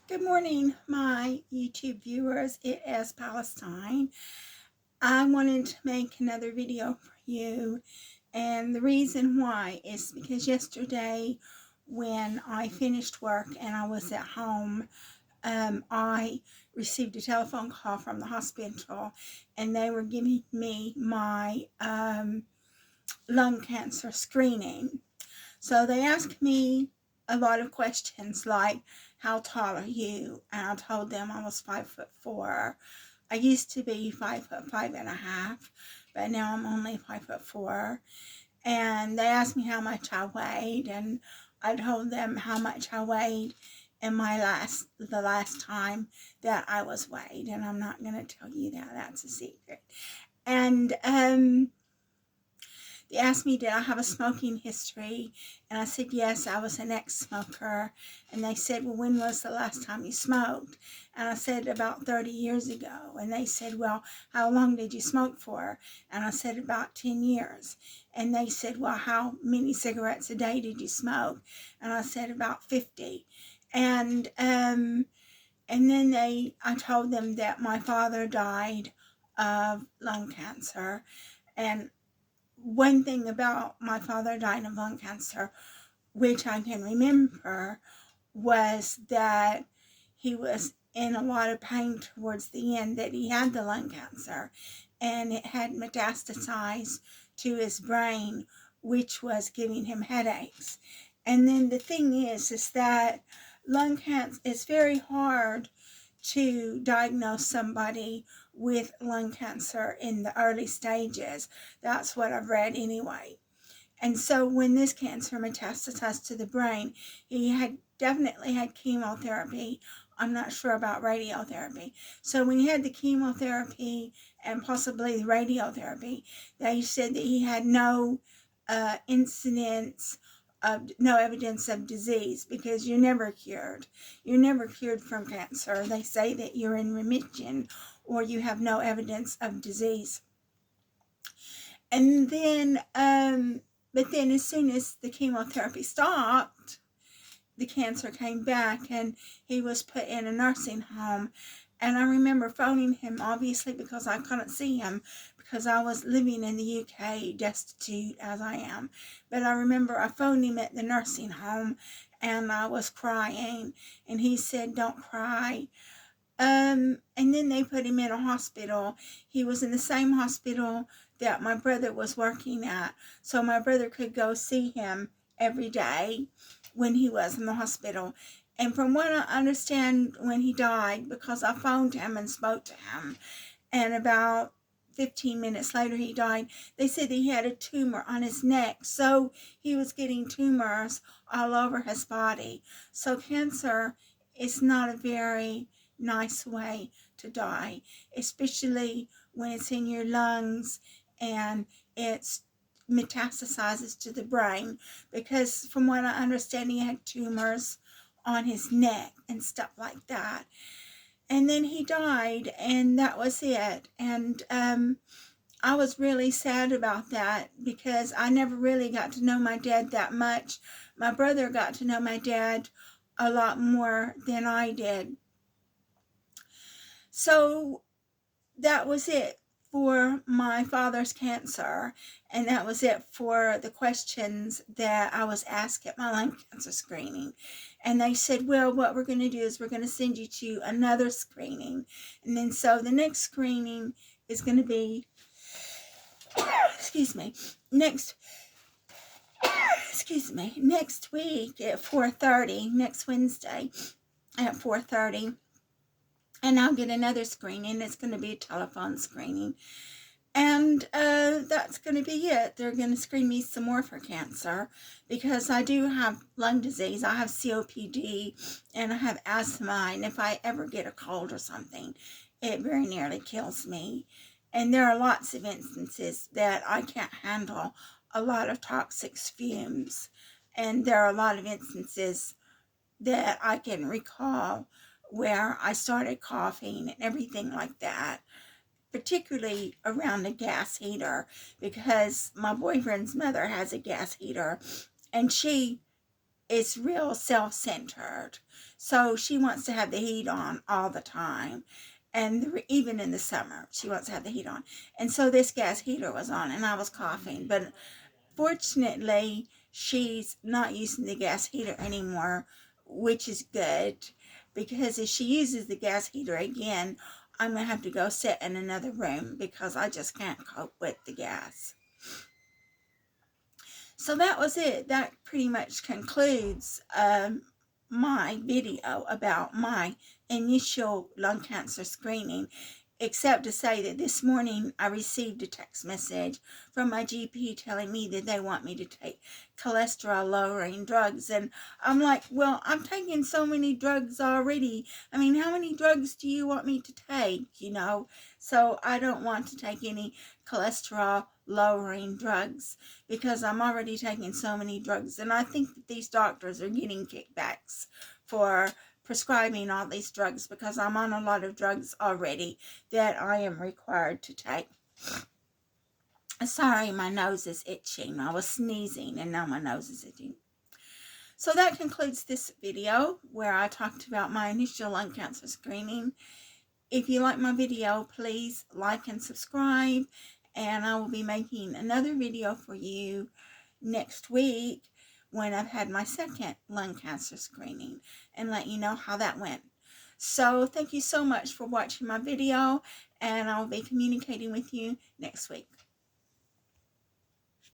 Good morning, my YouTube viewers. It is Palestine. I wanted to make another video for you, and the reason why is because yesterday when I finished work and I was at home, I received a telephone call from the hospital, and they were giving me my lung cancer screening. So they asked me a lot of questions like, how tall are you? And I told them I was 5'4". I used to be 5'5.5", but now I'm only 5'4". And they asked me how much I weighed, and I told them how much I weighed in the last time that I was weighed, and I'm not going to tell you that. That's a secret. And they asked me, did I have a smoking history? And I said, yes, I was an ex-smoker. And they said, well, when was the last time you smoked? And I said, about 30 years ago. And they said, well, how long did you smoke for? And I said, about 10 years. And they said, well, how many cigarettes a day did you smoke? And I said, about 50. And then I told them that my father died of lung cancer. And one thing about my father dying of lung cancer, which I can remember, was that he was in a lot of pain towards the end, that he had the lung cancer, and it had metastasized to his brain, which was giving him headaches. And then the thing is that lung cancer is very hard to diagnose somebody with lung cancer in the early stages. That's what I've read anyway. And so when this cancer metastasized to the brain, he had definitely had chemotherapy. I'm not sure about radiotherapy. So when he had the chemotherapy and possibly the radiotherapy, they said that he had no no evidence of disease, because you're never cured. You're never cured from cancer. They say that you're in remission or you have no evidence of disease. And then, but then as soon as the chemotherapy stopped, the cancer came back and he was put in a nursing home. And I remember phoning him, obviously, because I couldn't see him because I was living in the UK, destitute as I am. But I remember I phoned him at the nursing home and I was crying, and he said, don't cry. And then they put him in a hospital. He was in the same hospital that my brother was working at, so my brother could go see him every day when he was in the hospital. And from what I understand, when he died, because I phoned him and spoke to him, and about 15 minutes later he died, they said that he had a tumor on his neck, so he was getting tumors all over his body. So cancer is not a very nice way to die, especially when it's in your lungs and it's metastasizes to the brain, because from what I understand, he had tumors on his neck and stuff like that. And then he died, and that was it. And I was really sad about that, because I never really got to know my dad that much. My brother got to know my dad a lot more than I did. So that was it for my father's cancer, and that was it for the questions that I was asked at my lung cancer screening. And they said, well, what we're going to do is we're going to send you to another screening. And then so the next screening is going to be excuse me, next week at 4:30, next Wednesday at 4:30. And I'll get another screening. It's going to be a telephone screening. And that's going to be it. They're going to screen me some more for cancer, because I do have lung disease. I have COPD and I have asthma. And if I ever get a cold or something, it very nearly kills me. And there are lots of instances that I can't handle a lot of toxic fumes. And there are a lot of instances that I can recall where I started coughing and everything like that, particularly around the gas heater, because my boyfriend's mother has a gas heater and she is real self-centered. So she wants to have the heat on all the time. And even in the summer, she wants to have the heat on. And so this gas heater was on, and I was coughing. But fortunately, she's not using the gas heater anymore, which is good, because if she uses the gas heater again, I'm going to have to go sit in another room because I just can't cope with the gas. So that was it. That pretty much concludes my video about my initial lung cancer screening, except to say that this morning I received a text message from my GP telling me that they want me to take cholesterol lowering drugs. And I'm like, well, I'm taking so many drugs already. I mean, how many drugs do you want me to take, you know? So I don't want to take any cholesterol lowering drugs because I'm already taking so many drugs. And I think that these doctors are getting kickbacks for prescribing all these drugs because I'm on a lot of drugs already that I am required to take. Sorry, my nose is itching. I was sneezing and now my nose is itching. So that concludes this video where I talked about my initial lung cancer screening. If you like my video, please like and subscribe, and I will be making another video for you next week when I've had my second lung cancer screening and let you know how that went. So thank you so much for watching my video, and I'll be communicating with you next week.